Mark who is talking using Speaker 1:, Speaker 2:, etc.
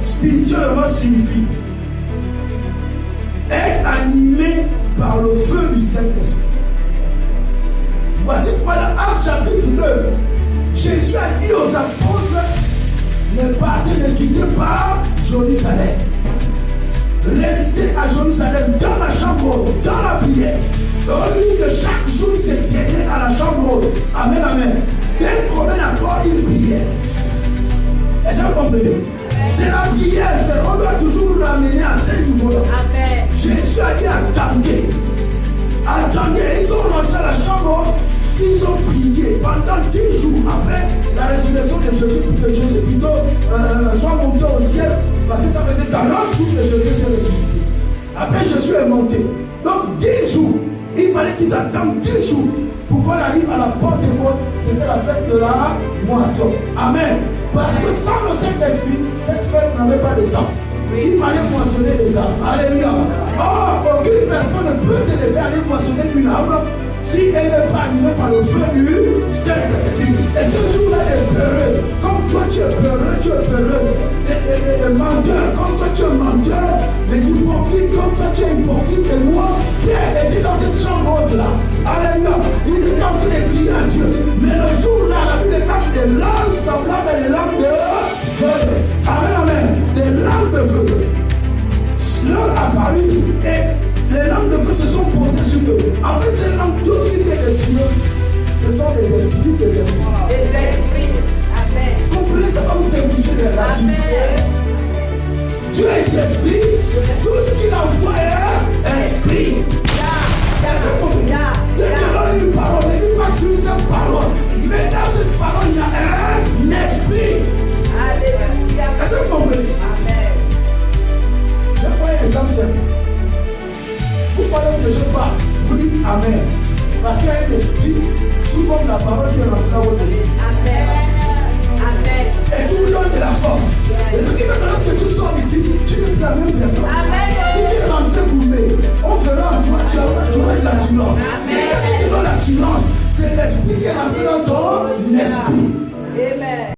Speaker 1: spirituellement signifie être animé par le feu du Saint-Esprit. Voici pourquoi dans Actes chapitre 2, Jésus a dit aux apôtres, ne partez, ne quittez pas Jérusalem. Restez à Jérusalem dans la chambre haute, dans la prière. Au lieu que chaque jour il se tenait à la chambre haute. Amen, amen. D'un commun accord, il priait. Est-ce que vous comprenez? C'est la prière, frère. On doit toujours ramener à ce niveau-là. Jésus a dit attendez. Attendez, ils sont rentrés à la chambre haute. Ils ont prié pendant 10 jours après la résurrection de Jésus plutôt soit monté au ciel, parce que ça faisait 40 jours que Jésus était ressuscité. Après Jésus est monté. Donc 10 jours, il fallait qu'ils attendent 10 jours pour qu'on arrive à la Pentecôte, qui était la fête de la moisson. Amen. Parce que sans le Saint-Esprit, cette fête n'avait pas de sens. Il fallait moissonner les âmes. Alléluia. Or, aucune personne ne peut se lever à aller moissonner une âme si elle n'est pas animée par le feu du Saint-Esprit. Et ce jour-là est peureux. Comme toi tu es peureux, tu es peureuse. Les menteurs, comme toi tu es menteur. Les hypocrites, comme toi tu es hypocrite. Et moi, Pierre était dans cette chambre haute-là. Alléluia. Il était en train de prier à Dieu. Mais le jour-là, la Bible déclare des langues semblables à des langues de feu. Amen, amen. Des langues de feu leur apparu et les langues de feu se sont posées sur eux. En fait, ces langues, tout ce qui vient de Dieu, ce sont des esprits, des esprits.
Speaker 2: Des esprits. Amen.
Speaker 1: Comprenez, ça va vous simplifier la vie. Dieu est esprit, tout ce qu'il envoie est esprit. Dieu te donne une parole, il ne dit pas que c'est une seule parole, mais dans cette parole, il y a un esprit.
Speaker 2: Alléluia.
Speaker 1: Est-ce que vous comprenez?
Speaker 2: Amen.
Speaker 1: Je prends un exemple simple. Vous parlez ce que je parle, vous dites Amen. Parce qu'il y a un esprit sous forme de la parole qui est rentrée dans votre esprit.
Speaker 2: Amen. Amen.
Speaker 1: Et qui vous donne de la force. Et ce qui fait que lorsque tu sors ici, tu n'es plus la même personne.
Speaker 2: Amen.
Speaker 1: Si tu es rentré gourmet, on verra en toi, tu auras de l'assurance. Mais si tu donnes l'assurance, c'est l'esprit qui est rentré